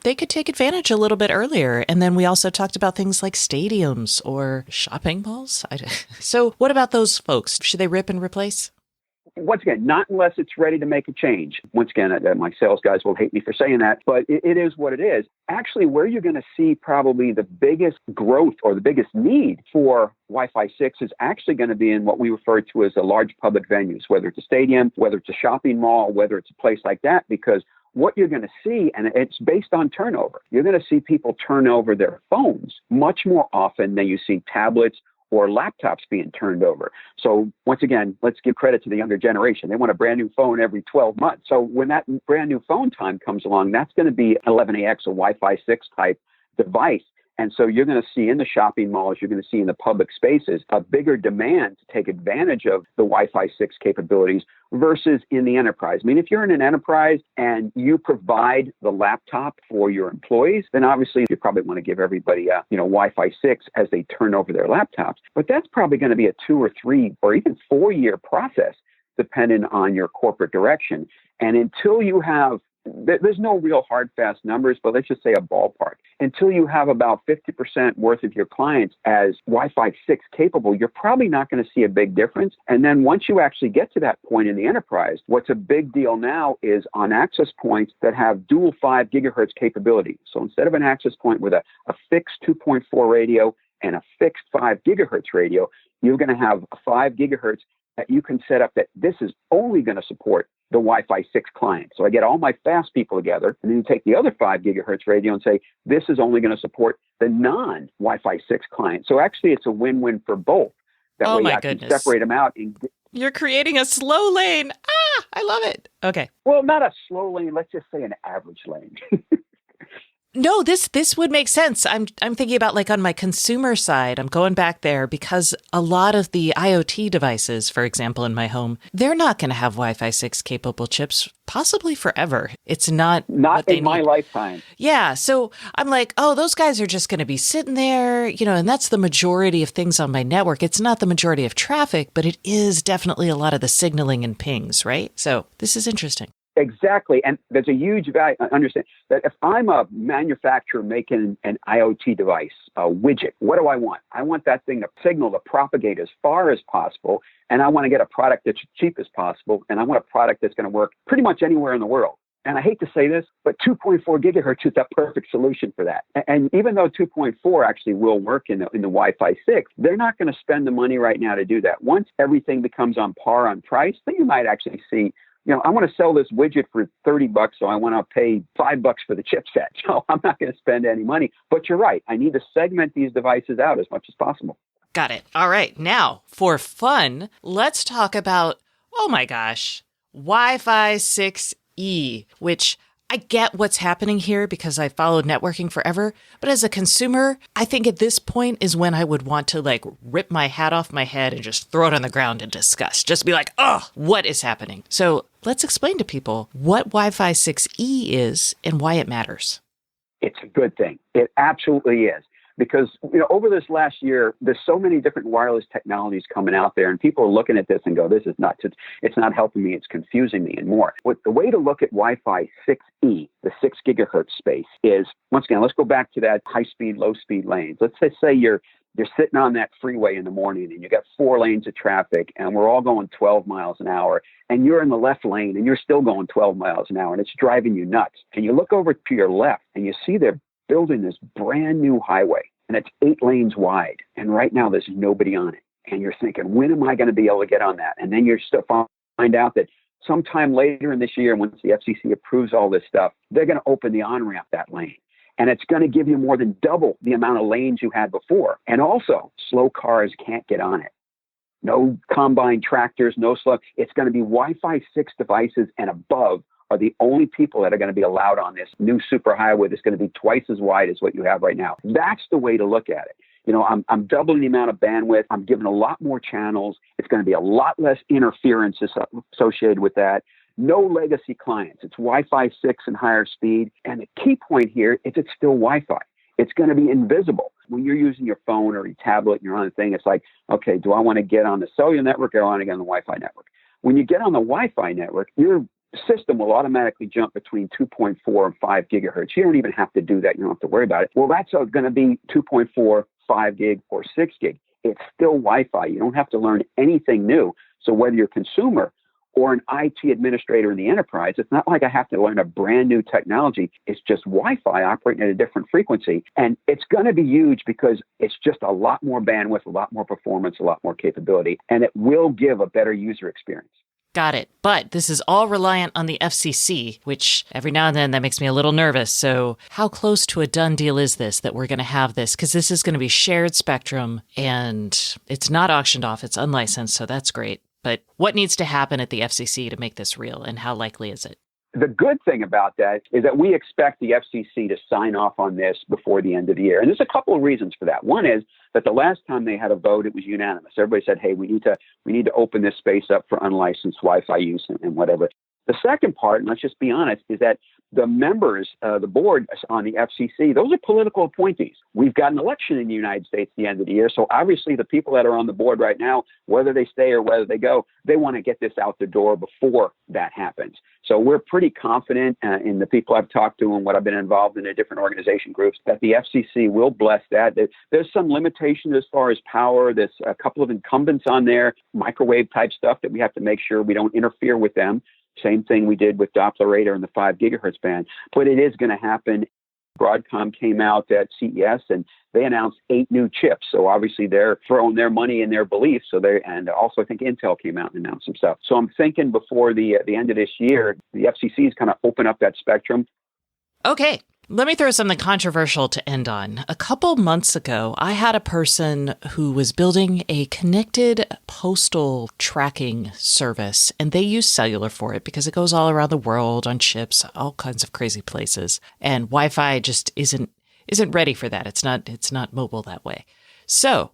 they could take advantage a little bit earlier. And then we also talked about things like stadiums or shopping malls. So what about those folks? Should they rip and replace? Once again, not unless it's ready to make a change. Once again, my sales guys will hate me for saying that, but it is what it is. Actually, where you're going to see probably the biggest growth or the biggest need for Wi-Fi 6 is actually going to be in what we refer to as the large public venues, whether it's a stadium, whether it's a shopping mall, whether it's a place like that, because what you're going to see, and it's based on turnover, you're going to see people turn over their phones much more often than you see tablets or laptops being turned over. So once again, let's give credit to the younger generation. They want a brand new phone every 12 months. So when that brand new phone time comes along, that's going to be 11AX, a Wi-Fi 6 type device. And so you're going to see in the shopping malls, you're going to see in the public spaces, a bigger demand to take advantage of the Wi-Fi 6 capabilities versus in the enterprise. I mean, if you're in an enterprise and you provide the laptop for your employees, then obviously you probably want to give everybody Wi-Fi 6 as they turn over their laptops. But that's probably going to be a 2 or 3 or even 4-year process, depending on your corporate direction. And until you have, there's no real hard, fast numbers, but let's just say a ballpark. Until you have about 50% worth of your clients as Wi-Fi 6 capable, you're probably not going to see a big difference. And then once you actually get to that point in the enterprise, what's a big deal now is on access points that have dual 5 gigahertz capability. So instead of an access point with a fixed 2.4 radio and a fixed 5 gigahertz radio, you're going to have a 5 gigahertz that you can set up that this is only going to support the Wi-Fi 6 client. So I get all my fast people together, and then you take the other 5 gigahertz radio and say, this is only going to support the non-Wi-Fi 6 client. So actually, it's a win-win for both. That way you can separate them out. You're creating a slow lane. I love it. Okay. Well, not a slow lane. Let's just say an average lane. No, this would make sense. I'm thinking about like on my consumer side, I'm going back there because a lot of the IoT devices, for example, in my home, they're not going to have Wi-Fi 6 capable chips possibly forever. It's not in my lifetime. Yeah. So I'm like, oh, those guys are just going to be sitting there, and that's the majority of things on my network. It's not the majority of traffic, but it is definitely a lot of the signaling and pings, right? So this is interesting. Exactly. And there's a huge value. Understand that if I'm a manufacturer making an IoT device, a widget, what do I want? I want that thing to signal to propagate as far as possible. And I want to get a product that's cheap as possible. And I want a product that's going to work pretty much anywhere in the world. And I hate to say this, but 2.4 gigahertz is that perfect solution for that. And even though 2.4 actually will work in the Wi-Fi 6, they're not going to spend the money right now to do that. Once everything becomes on par on price, then you might actually see, I want to sell this widget for $30, so I want to pay $5 for the chipset. So I'm not going to spend any money. But you're right. I need to segment these devices out as much as possible. Got it. All right. Now, for fun, let's talk about, oh my gosh, Wi-Fi 6E, which I get what's happening here because I followed networking forever. But as a consumer, I think at this point is when I would want to rip my hat off my head and just throw it on the ground in disgust. Just be like, oh, what is happening? So let's explain to people what Wi-Fi 6E is and why it matters. It's a good thing. It absolutely is. Because, over this last year, there's so many different wireless technologies coming out there, and people are looking at this and go, this is nuts. It's not helping me. It's confusing me and more. The way to look at Wi-Fi 6E, the 6 gigahertz space, is, once again, let's go back to that high-speed, low-speed lanes. Let's say you're You're sitting on that freeway in the morning and you got 4 lanes of traffic and we're all going 12 miles an hour and you're in the left lane and you're still going 12 miles an hour and it's driving you nuts. And you look over to your left and you see they're building this brand new highway and it's 8 lanes wide. And right now there's nobody on it. And you're thinking, when am I going to be able to get on that? And then you're still find out that sometime later in this year, once the FCC approves all this stuff, they're going to open the on-ramp that lane. And it's going to give you more than double the amount of lanes you had before. And also, slow cars can't get on it. No combine tractors, no slow. It's going to be Wi-Fi 6 devices and above are the only people that are going to be allowed on this new superhighway that's going to be twice as wide as what you have right now. That's the way to look at it. You know, I'm doubling the amount of bandwidth. I'm giving a lot more channels. It's going to be a lot less interference associated with that. No legacy clients. It's Wi-Fi 6 and higher speed. And the key point here is it's still Wi-Fi. It's going to be invisible. When you're using your phone or your tablet and you're on the thing, it's like, okay, do I want to get on the cellular network or do I want to get on the Wi-Fi network? When you get on the Wi-Fi network, your system will automatically jump between 2.4 and 5 gigahertz. You don't even have to do that. You don't have to worry about it. Well, that's going to be 2.4, 5 gig, or 6 gig. It's still Wi-Fi. You don't have to learn anything new. So whether you're a consumer or an IT administrator in the enterprise, it's not like I have to learn a brand new technology. It's just Wi-Fi operating at a different frequency. And it's going to be huge because it's just a lot more bandwidth, a lot more performance, a lot more capability, and it will give a better user experience. Got it. But this is all reliant on the FCC, which every now and then that makes me a little nervous. So how close to a done deal is this, that we're going to have this? Because this is going to be shared spectrum and it's not auctioned off. It's unlicensed. So that's great. But what needs to happen at the FCC to make this real, and how likely is it? The good thing about that is that we expect the FCC to sign off on this before the end of the year. And there's a couple of reasons for that. One is that the last time they had a vote, it was unanimous. Everybody said, hey, we need to open this space up for unlicensed Wi-Fi use and whatever. The second part, and let's just be honest, is that the members, the board on the FCC, those are political appointees. We've got an election in the United States at the end of the year. So obviously the people that are on the board right now, whether they stay or whether they go, they want to get this out the door before that happens. So we're pretty confident in the people I've talked to and what I've been involved in the different organization groups that the FCC will bless that. There's some limitations as far as power. There's a couple of incumbents on there, microwave type stuff that we have to make sure we don't interfere with them. Same thing we did with Doppler radar and the 5 gigahertz band, but it is going to happen. Broadcom came out at CES and they announced 8 new chips. So obviously they're throwing their money in their beliefs. And also I think Intel came out and announced some stuff. So I'm thinking before the end of this year, the FCC is kind of open up that spectrum. Okay. Let me throw something controversial to end on. A couple months ago, I had a person who was building a connected postal tracking service, and they use cellular for it because it goes all around the world on chips, all kinds of crazy places. And Wi-Fi just isn't ready for that. It's not mobile that way. So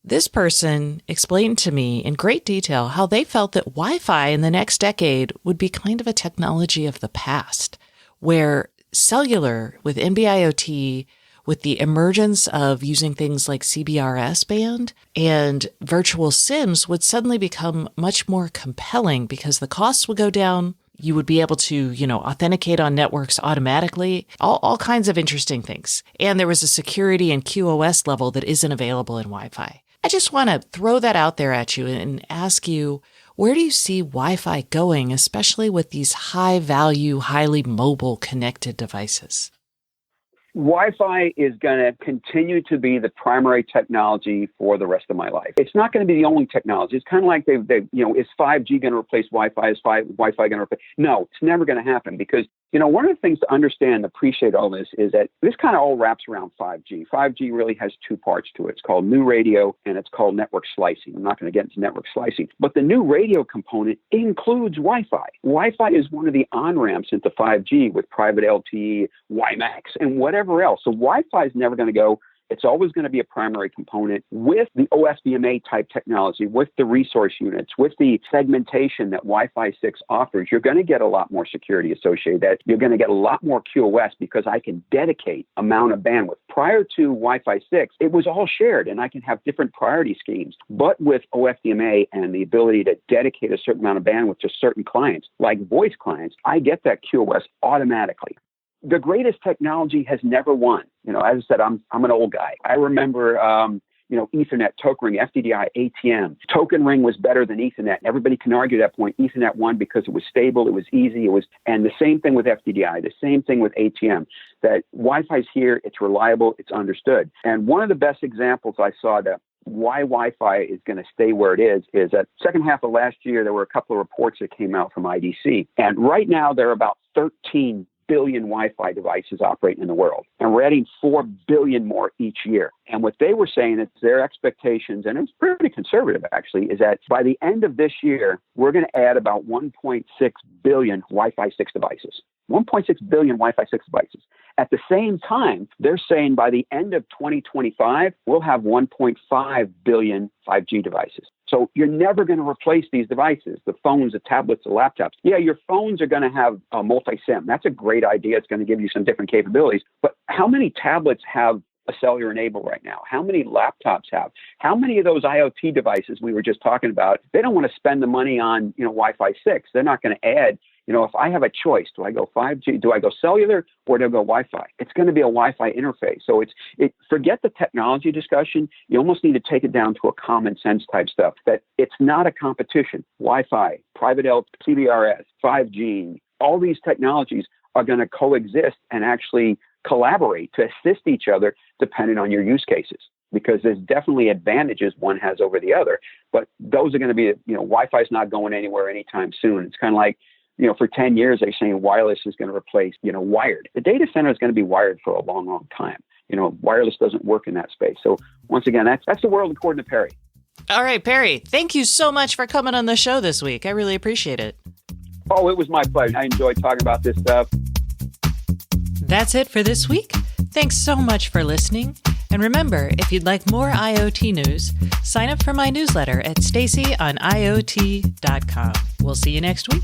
this person explained to me in great detail how they felt that Wi-Fi in the next decade would be kind of a technology of the past, where cellular with NB-IoT, with the emergence of using things like CBRS band and virtual SIMs would suddenly become much more compelling because the costs would go down. You would be able to, authenticate on networks automatically, all kinds of interesting things. And there was a security and QoS level that isn't available in Wi-Fi. I just want to throw that out there at you and ask you, where do you see Wi-Fi going, especially with these high-value, highly mobile connected devices? Wi-Fi is going to continue to be the primary technology for the rest of my life. It's not going to be the only technology. It's kind of like is 5G going to replace Wi-Fi? Is Wi-Fi going to replace? No, it's never going to happen because, one of the things to understand and appreciate all this is that this kind of all wraps around 5G. 5G really has 2 parts to it. It's called new radio and it's called network slicing. I'm not going to get into network slicing, but the new radio component includes Wi-Fi. Wi-Fi is one of the on-ramps into 5G with private LTE, WiMAX, and whatever else. So Wi-Fi is never going to go. It's always going to be a primary component with the OFDMA type technology, with the resource units, with the segmentation that Wi-Fi 6 offers. You're going to get a lot more security associated with that. You're going to get a lot more QoS because I can dedicate amount of bandwidth. Prior to Wi-Fi 6, it was all shared and I can have different priority schemes. But with OFDMA and the ability to dedicate a certain amount of bandwidth to certain clients, like voice clients, I get that QoS automatically. The greatest technology has never won. As I said, I'm an old guy. I remember, Ethernet, token ring, FDDI, ATM. Token ring was better than Ethernet. Everybody can argue that point. Ethernet won because it was stable, it was easy, and the same thing with FDDI, the same thing with ATM, that Wi-Fi's here, it's reliable, it's understood. And one of the best examples I saw that why Wi-Fi is going to stay where it is that second half of last year, there were a couple of reports that came out from IDC. And right now, there are about 13 billion Wi-Fi devices operating in the world. And we're adding 4 billion more each year. And what they were saying is their expectations, and it's pretty conservative actually, is that by the end of this year, we're going to add about 1.6 billion Wi-Fi 6 devices. 1.6 billion Wi-Fi 6 devices. At the same time, they're saying by the end of 2025, we'll have 1.5 billion 5G devices. So you're never going to replace these devices, the phones, the tablets, the laptops. Yeah, your phones are going to have a multi-SIM. That's a great idea. It's going to give you some different capabilities. But how many tablets have a cellular enabled right now? How many laptops have? How many of those IoT devices we were just talking about, they don't want to spend the money on, Wi-Fi 6. They're not going to add, if I have a choice, do I go 5G, do I go cellular, or do I go Wi-Fi? It's going to be a Wi-Fi interface. So forget the technology discussion. You almost need to take it down to a common sense type stuff, that it's not a competition. Wi-Fi, private CBRS, 5G, all these technologies are going to coexist and actually collaborate to assist each other depending on your use cases, because there's definitely advantages one has over the other. But those are going to be, Wi-Fi is not going anywhere anytime soon. It's kind of like, for 10 years, they're saying wireless is going to replace, wired. The data center is going to be wired for a long, long time. Wireless doesn't work in that space. So once again, that's the world according to Perry. All right, Perry, thank you so much for coming on the show this week. I really appreciate it. Oh, it was my pleasure. I enjoyed talking about this stuff. That's it for this week. Thanks so much for listening. And remember, if you'd like more IoT news, sign up for my newsletter at stacyoniot.com. We'll see you next week.